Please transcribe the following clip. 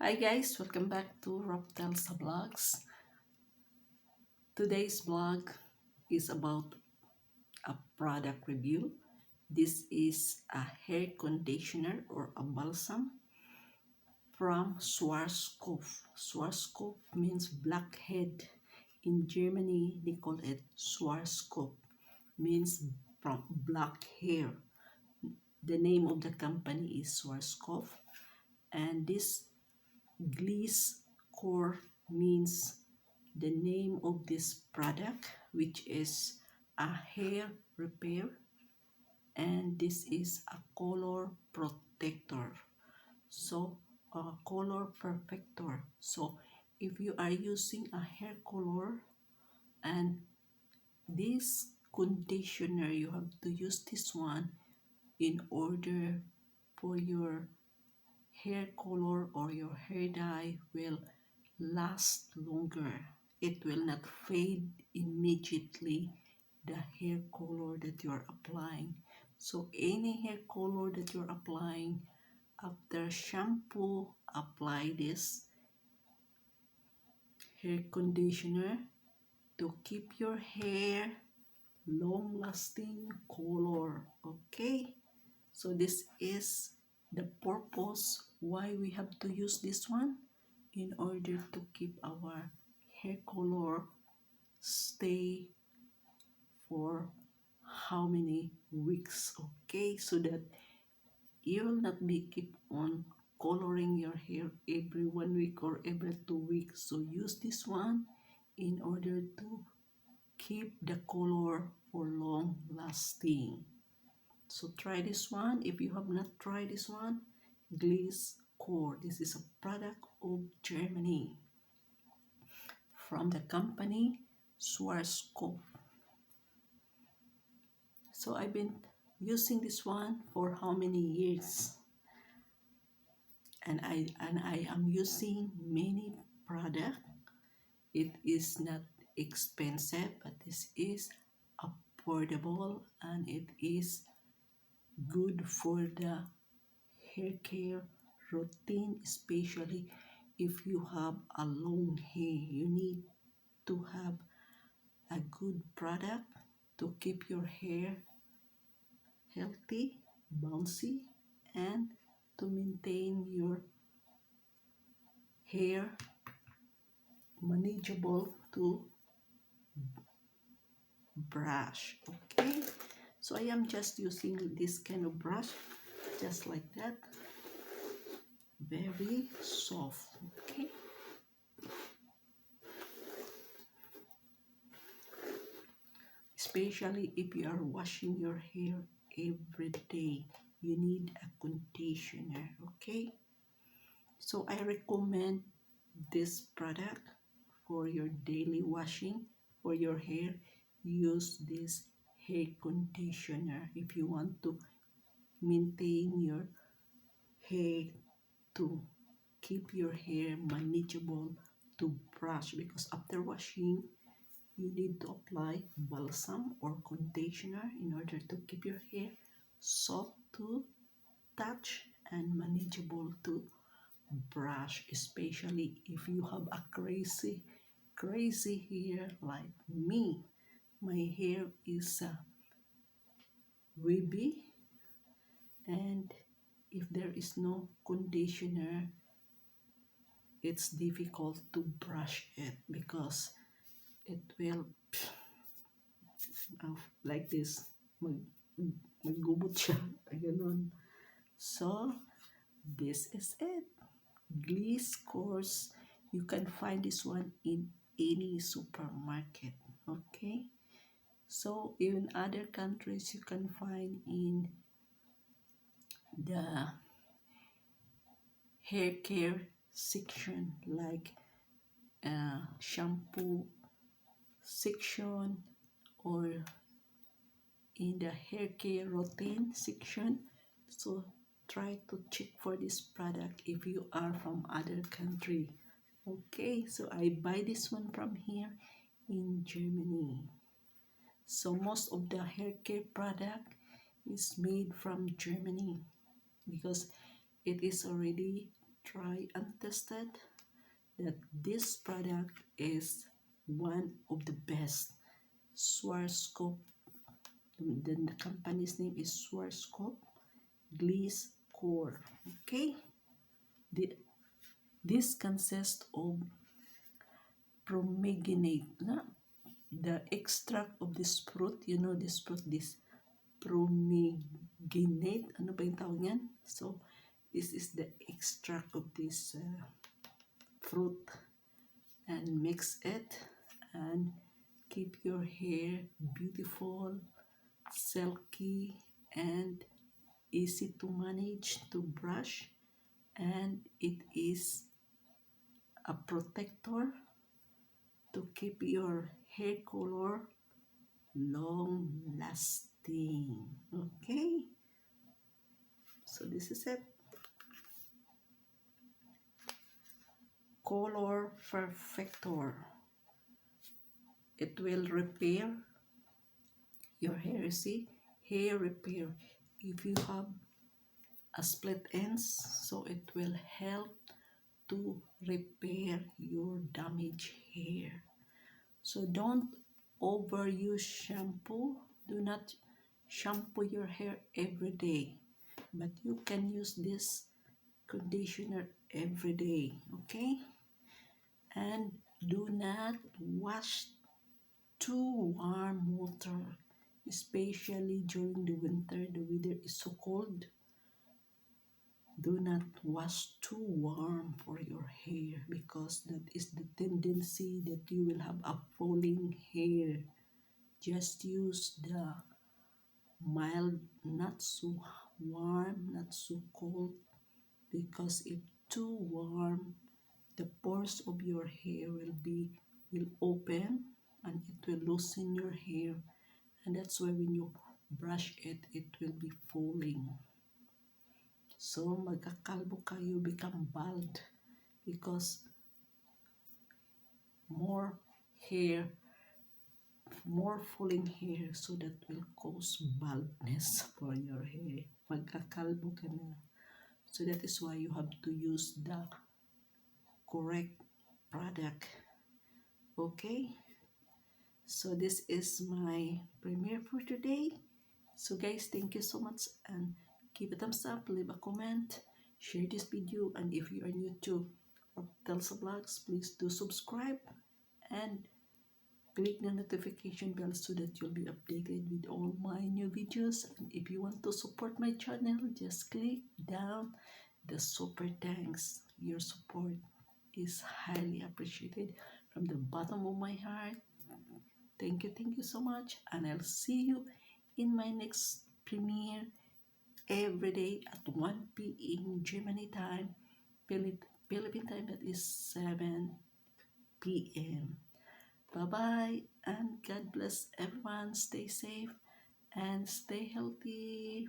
Hi guys, welcome back to Rafthelsavlogs. Today's vlog is about a product review. This is a hair conditioner or a balsam from Schwarzkopf. Schwarzkopf means blackhead. In Germany, they call it Schwarzkopf, means from black hair. The name of the company is Schwarzkopf, and this Gliss core means the name of this product, which is a hair repair, and this is a color protector, so a color perfector. So if you are using a hair color and this conditioner, you have to use this one in order for your hair color or your hair dye will last longer. It will not fade immediately, the hair color that you are applying. So any hair color that you're applying, after shampoo, apply this hair conditioner to keep your hair long lasting color. Okay, so this is the purpose why we have to use this one, in order to keep our hair color stay for how many weeks. Okay, so that you will not be keep on coloring your hair every 1 week or every 2 weeks. So use this one in order to keep the color for long lasting. So try this one. If you have not tried this one, Gliss Core. This is a product of Germany from the company Schwarzkopf. So I've been using this one for how many years? And I am using many product. It is not expensive, but this is affordable and it is good for the hair care routine, especially if you have a long hair. You need to have a good product to keep your hair healthy, bouncy, and to maintain your hair manageable to brush. Okay, so I am just using this kind of brush, just like that, very soft. Okay, especially if you are washing your hair every day, you need a conditioner. Okay, so I recommend this product for your daily washing for your hair. Use this hair conditioner if you want to maintain your hair, to keep your hair manageable to brush, because after washing you need to apply balsam or conditioner in order to keep your hair soft to touch and manageable to brush, especially if you have a crazy hair like me. My hair is wavy, and if there is no conditioner, it's difficult to brush it because it will like this, maggubot siya, ganun. So this is it, Gliss Kurs. You can find this one in any supermarket. Okay, so in other countries you can find in the hair care section, like shampoo section, or in the hair care routine section. So try to check for this product if you are from other country. Okay, so I buy this one from here in Germany. So most of the hair care product is made from Germany because it is already try and tested that this product is one of the best. Swarovski, then the company's name is Swarovski Gliss Core. Okay, this consists of pomegranate, the extract of this fruit. You know this fruit, this pomegranate. Ano ba yung tawag niyan? So, this is the extract of this fruit, and mix it and keep your hair beautiful, silky, and easy to manage to brush. And it is a protector to keep your hair color long lasting. Okay, so this is it. Color perfector. It will repair your hair. See, hair repair. If you have a split ends, so it will help to repair your damaged hair. So don't overuse shampoo. Do not shampoo your hair every day, but you can use this conditioner every day. Okay, and do not wash too warm water, especially during the winter. The weather is so cold. Do not wash too warm for your hair, because that is the tendency that you will have a falling hair. Just use the mild, not so warm, not so cold, because if too warm, the pores of your hair will open and it will loosen your hair, and that's why when you brush it, it will be falling. So magkakalbo kayo, become bald, because more hair, more falling hair, so that will cause baldness for your hair. Magkakalbo ka na. So that is why you have to use the correct product. Okay, so this is my premiere for today. So guys, thank you so much, and give a thumbs up, leave a comment, share this video, and if you are new to Rafthelsavlogs, please do subscribe and click the notification bell so that you'll be updated with all my new videos. And if you want to support my channel, just click down the super thanks. Your support is highly appreciated from the bottom of my heart. Thank you so much, and I'll see you in my next premiere every day at 1 p.m. Germany time, Philippine time, that is 7 p.m. Bye-bye, and God bless everyone. Stay safe and stay healthy.